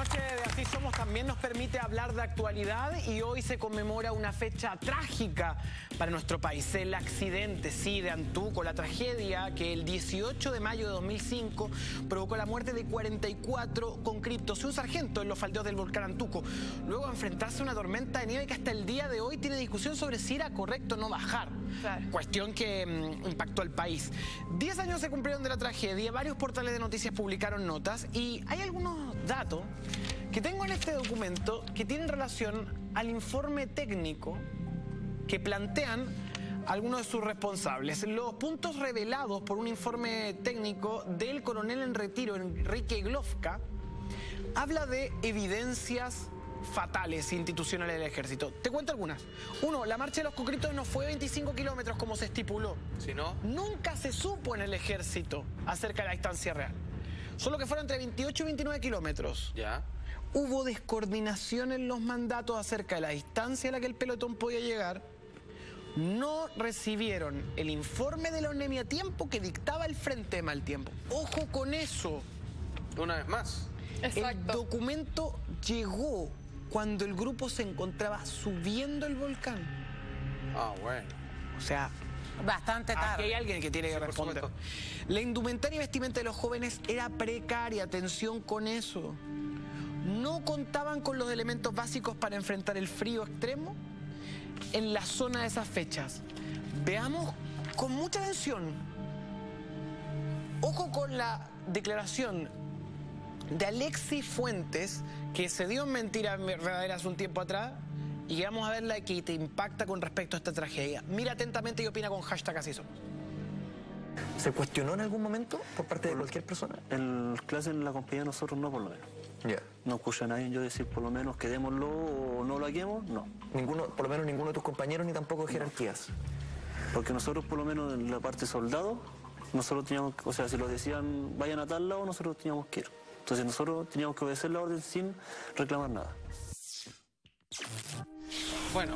noche de Así Somos también nos permite hablar de actualidad y hoy se conmemora una fecha trágica para nuestro país. El accidente, sí, de Antuco, la tragedia que el 18 de mayo de 2005 provocó la muerte de 44 conscriptos y un sargento en los faldeos del volcán Antuco. Luego de enfrentarse a una tormenta de nieve que hasta el día de hoy tiene discusión sobre si era correcto o no bajar. Claro. Cuestión que impactó al país. 10 años se cumplieron de la tragedia, varios portales de noticias publicaron notas y hay algunos datos que tengo en este documento que tienen relación al informe técnico que plantean algunos de sus responsables. Los puntos revelados por un informe técnico del coronel en retiro, Enrique Glofka, habla de evidencias fatales institucionales del ejército. Te cuento algunas. Uno, la marcha de los conscriptos no fue 25 kilómetros como se estipuló. ¿Sí, no? Nunca se supo en el ejército acerca de la distancia real. Solo que fueron entre 28 y 29 kilómetros. Ya. Hubo descoordinación en los mandatos acerca de la distancia a la que el pelotón podía llegar. No recibieron el informe de la ONEMI a tiempo que dictaba el frente de mal tiempo. Ojo con eso. Una vez más. Exacto. El documento llegó cuando el grupo se encontraba subiendo el volcán. Ah, bueno. O sea, bastante tarde. aquí hay alguien que tiene que responder. La indumentaria y vestimenta de los jóvenes era precaria, atención con eso. No contaban con los elementos básicos para enfrentar el frío extremo en la zona de esas fechas. Veamos con mucha atención. Ojo con la declaración de Alexis Fuentes, que se dio en Mentiras Verdaderas un tiempo atrás, y vamos a ver la que te impacta con respecto a esta tragedia. Mira atentamente y opina con hashtag Así Somos. ¿Se cuestionó en algún momento por parte de cualquier persona? En clase, en la compañía, nosotros no, por lo menos. Ya. No escucha a nadie yo decir, por lo menos, quedémoslo o no lo haguemos, no. Ninguno, por lo menos ninguno de tus compañeros, ni tampoco de jerarquías. Porque nosotros, por lo menos, en la parte soldado, nosotros teníamos, o sea, si lo decían, vayan a tal lado, nosotros teníamos que ir. Entonces nosotros teníamos que obedecer la orden sin reclamar nada. Bueno,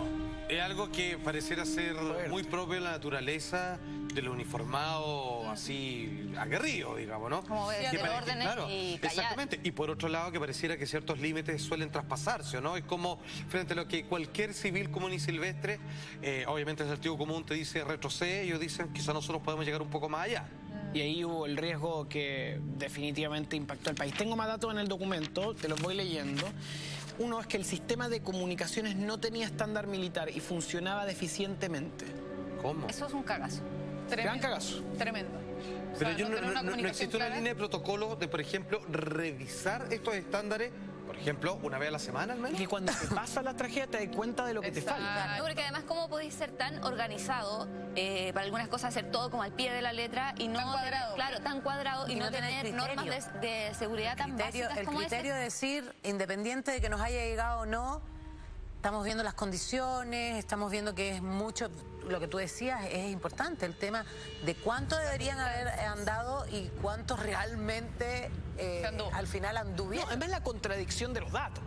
es algo que pareciera ser muy propio de la naturaleza del uniformado así aguerrido, digamos, ¿no? Como obedecer órdenes, claro, y callar. Exactamente. Y por otro lado, que pareciera que ciertos límites suelen traspasarse, ¿no? Es como frente a lo que cualquier civil común y silvestre, obviamente el sentido común te dice retrocede, ellos dicen quizá nosotros podemos llegar un poco más allá. Y ahí hubo el riesgo que definitivamente impactó al país. Tengo más datos en el documento, te los voy leyendo. Uno es que el sistema de comunicaciones no tenía estándar militar y funcionaba deficientemente. ¿Cómo? Eso es un cagazo. Gran cagazo. Tremendo. Pero O sea, no existe una línea de protocolo de, por ejemplo, revisar estos estándares, por ejemplo, una vez a la semana al menos. Y que cuando te pasa la tragedia te das cuenta de lo que te falta. No, porque además, ¿cómo podéis ser tan organizado para algunas cosas, hacer todo como al pie de la letra y no tan cuadrado? Claro, tan cuadrado y no tener normas de seguridad tan básicas como el criterio de decir, independiente de que nos haya llegado o no, estamos viendo las condiciones, estamos viendo que es mucho, lo que tú decías es importante, el tema de cuánto deberían haber andado y cuántos realmente al final anduvieron. No, además la contradicción de los datos.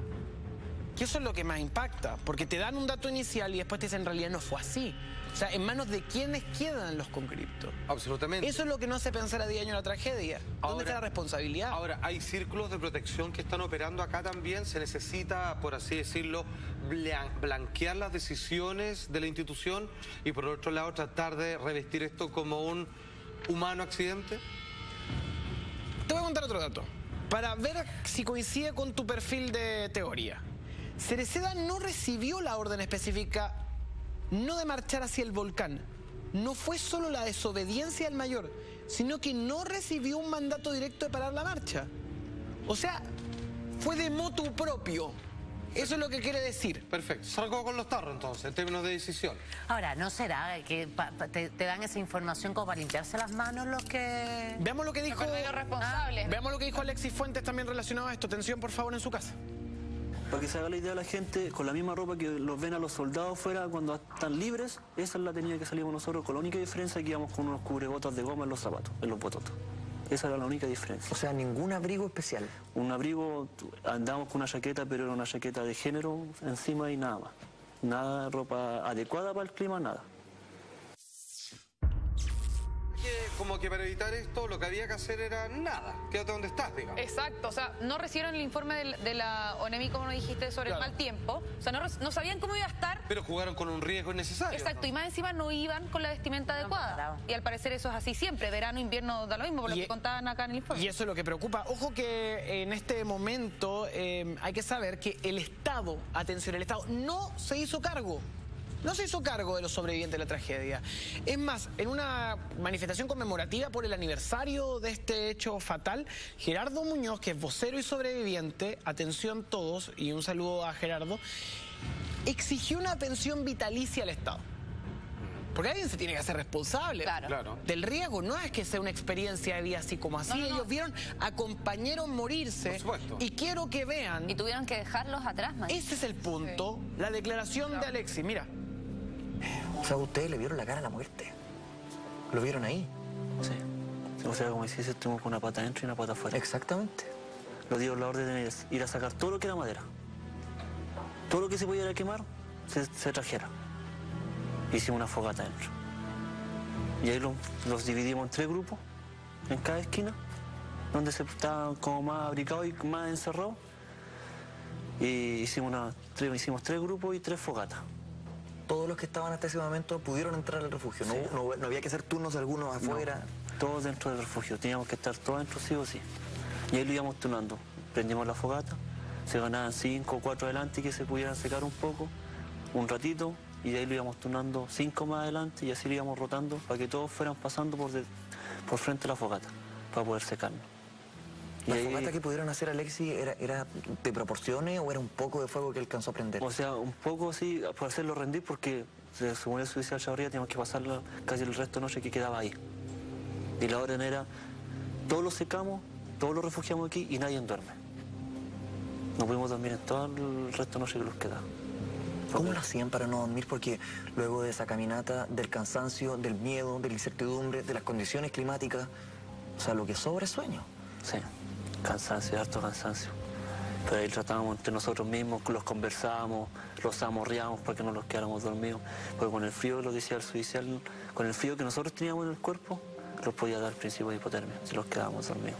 Que eso es lo que más impacta, porque te dan un dato inicial y después te dicen en realidad no fue así. O sea, ¿en manos de quiénes quedan los conscriptos? Absolutamente. Eso es lo que no hace pensar a 10 años la tragedia. ¿Dónde está la responsabilidad? Ahora, hay círculos de protección que están operando acá también. Se necesita, por así decirlo, blanquear las decisiones de la institución y por otro lado tratar de revestir esto como un humano accidente. Te voy a contar otro dato, para ver si coincide con tu perfil de teoría. Cereceda no recibió la orden específica no de marchar hacia el volcán. No fue solo la desobediencia del mayor, sino que no recibió un mandato directo de parar la marcha. O sea, fue de motu propio. Eso es lo que quiere decir. Perfecto. Salgo con los tarros entonces, en términos de decisión. Ahora, ¿no será que te dan esa información como para limpiarse las manos los que...? Veamos lo que dijo... Los responsables. Veamos lo que dijo Alexis Fuentes también relacionado a esto. Atención, por favor, en su casa. Para que se haga la idea a la gente, con la misma ropa que los ven a los soldados fuera cuando están libres, esa es la tenida que salimos nosotros, con la única diferencia que íbamos con unos cubrebotas de goma en los zapatos, en los bototos. Esa era la única diferencia. O sea, ningún abrigo especial. Un abrigo, andábamos con una chaqueta, pero era una chaqueta de género encima y nada más. Nada de ropa adecuada para el clima, nada. como que para evitar esto lo que había que hacer era nada, quédate donde estás, digamos. Exacto, o sea, no recibieron el informe de la ONEMI, como nos dijiste, sobre el mal tiempo. O sea, no sabían cómo iba a estar. Pero jugaron con un riesgo innecesario. Exacto, ¿no? y más encima no iban con la vestimenta adecuada. Y al parecer eso es así siempre, verano, invierno, da lo mismo, por lo que contaban acá en el informe. Y eso es lo que preocupa. Ojo que en este momento hay que saber que el Estado, atención, el Estado no se hizo cargo. No se hizo cargo de los sobrevivientes de la tragedia. Es más, en una manifestación conmemorativa por el aniversario de este hecho fatal, Gerardo Muñoz, que es vocero y sobreviviente, atención todos, y un saludo a Gerardo, exigió una pensión vitalicia al Estado. Porque alguien se tiene que hacer responsable del riesgo. No es que sea una experiencia de vida así como así. Ellos vieron a compañeros morirse. Y quiero que vean... Y tuvieron que dejarlos atrás, man. Ese es el punto. La declaración de Alexis, mira. O sea, ustedes le vieron la cara a la muerte. ¿Lo vieron ahí? Sí. O sea, como si estuvimos con una pata adentro y una pata afuera. Exactamente. Lo dio la orden de ir a sacar todo lo que era madera. Todo lo que se pudiera quemar, se trajera. Hicimos una fogata adentro. Y ahí los dividimos en 3 grupos, en cada esquina, donde se estaban como más abrigados y más encerrados. Y hicimos 3 grupos y 3 fogatas. Todos los que estaban hasta ese momento pudieron entrar al refugio. Sí. No había que hacer turnos de algunos afuera. No, todos dentro del refugio. Teníamos que estar todos dentro sí o sí. Y ahí lo íbamos turnando. Prendimos la fogata, se ganaban 5 o 4 adelante que se pudieran secar un poco, un ratito, y de ahí lo íbamos turnando 5 más adelante y así lo íbamos rotando para que todos fueran pasando por frente a la fogata para poder secarnos. ¿La fogata que pudieron hacer, Alexis, era de proporciones o era un poco de fuego que alcanzó a prender? O sea, un poco sí, por hacerlo rendir, porque según el suicidio Chavarría teníamos que pasarlo casi el resto de noche que quedaba ahí. Y la orden era, todos lo secamos, todos lo refugiamos aquí y nadie duerme. No pudimos dormir en todo el resto de noche que nos quedaba. ¿Cómo lo hacían para no dormir? Porque luego de esa caminata, del cansancio, del miedo, de la incertidumbre, de las condiciones climáticas, o sea, lo que sobra es sueño. Sí, cansancio, harto cansancio. Pero ahí tratábamos entre nosotros mismos, los conversábamos, los amorreábamos para que no nos quedáramos dormidos. Porque con el frío, lo decía el suicidio, con el frío que nosotros teníamos en el cuerpo, los podía dar principio de hipotermia, si los quedábamos dormidos.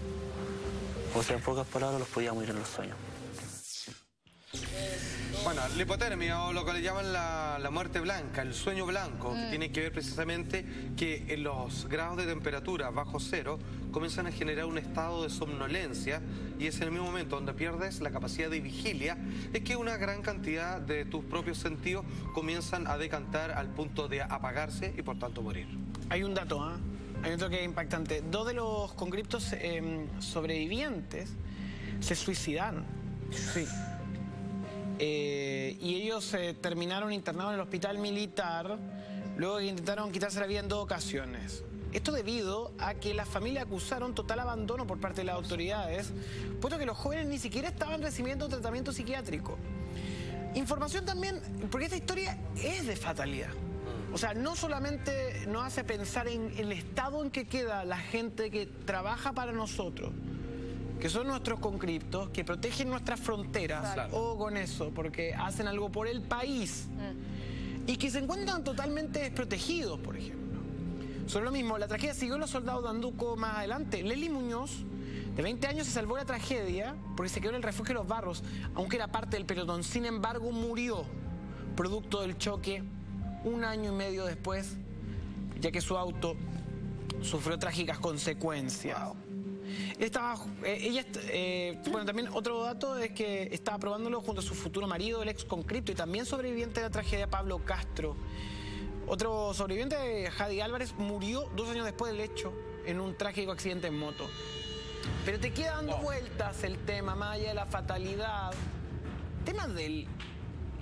O sea, en pocas palabras, los podíamos ir en los sueños. Bueno, la hipotermia o lo que le llaman la muerte blanca, el sueño blanco, que tiene que ver precisamente que en los grados de temperatura bajo cero comienzan a generar un estado de somnolencia y es en el mismo momento donde pierdes la capacidad de vigilia, es que una gran cantidad de tus propios sentidos comienzan a decantar al punto de apagarse y por tanto morir. Hay un dato, hay otro que es impactante. 2 de los conscriptos sobrevivientes se suicidaron. Sí. Y ellos terminaron internados en el hospital militar luego que intentaron quitarse la vida en 2 ocasiones. Esto debido a que las familias acusaron total abandono por parte de las autoridades, puesto que los jóvenes ni siquiera estaban recibiendo tratamiento psiquiátrico. Información también, porque esta historia es de fatalidad. O sea, no solamente nos hace pensar en el estado en que queda la gente que trabaja para nosotros, que son nuestros conscriptos, que protegen nuestras fronteras, o con eso, porque hacen algo por el país, y que se encuentran totalmente desprotegidos, por ejemplo. Sobre lo mismo, la tragedia siguió en los soldados de Anduco más adelante. Leslie Muñoz, de 20 años, se salvó de la tragedia porque se quedó en el refugio de los Barros, aunque era parte del pelotón. Sin embargo, murió producto del choque 1 año y medio después, ya que su auto sufrió trágicas consecuencias. Bueno, también otro dato es que estaba probándolo junto a su futuro marido, el ex conscripto y también sobreviviente de la tragedia, Pablo Castro. Otro sobreviviente, Jadi Álvarez, murió 2 años después del hecho en un trágico accidente en moto. Pero te queda dando vueltas el tema, más allá de la fatalidad. Tema de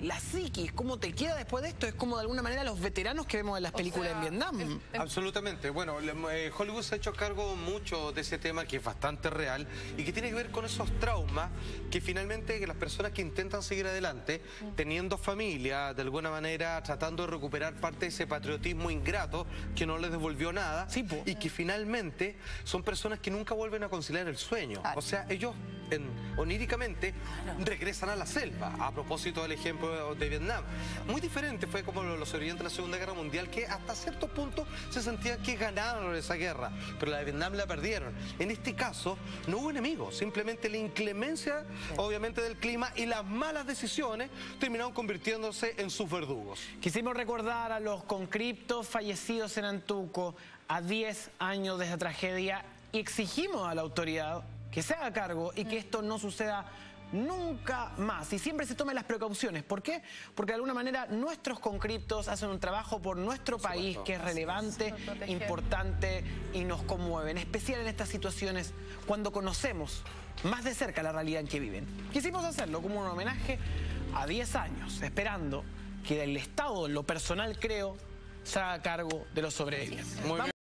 la psiquis, ¿cómo te queda después de esto? Es como de alguna manera los veteranos que vemos en las películas en Vietnam. Absolutamente. Bueno, Hollywood se ha hecho cargo mucho de ese tema que es bastante real y que tiene que ver con esos traumas que finalmente las personas que intentan seguir adelante, teniendo familia, de alguna manera tratando de recuperar parte de ese patriotismo ingrato que no les devolvió nada y que finalmente son personas que nunca vuelven a conciliar el sueño. O sea, ellos oníricamente regresan a la selva, a propósito del ejemplo de Vietnam. Muy diferente fue como los sobrevivientes de la Segunda Guerra Mundial, que hasta cierto punto se sentían que ganaron esa guerra, pero la de Vietnam la perdieron. En este caso no hubo enemigos, simplemente la inclemencia obviamente del clima y las malas decisiones terminaron convirtiéndose en sus verdugos. Quisimos recordar a los conscriptos fallecidos en Antuco a 10 años de esa tragedia y exigimos a la autoridad que se haga cargo y que esto no suceda nunca más y siempre se tomen las precauciones. ¿Por qué? Porque de alguna manera nuestros conscriptos hacen un trabajo por nuestro país que es relevante, importante y nos conmueve, en especial en estas situaciones cuando conocemos más de cerca la realidad en que viven. Quisimos hacerlo como un homenaje a 10 años, esperando que el Estado, en lo personal creo, se haga cargo de los sobrevivientes.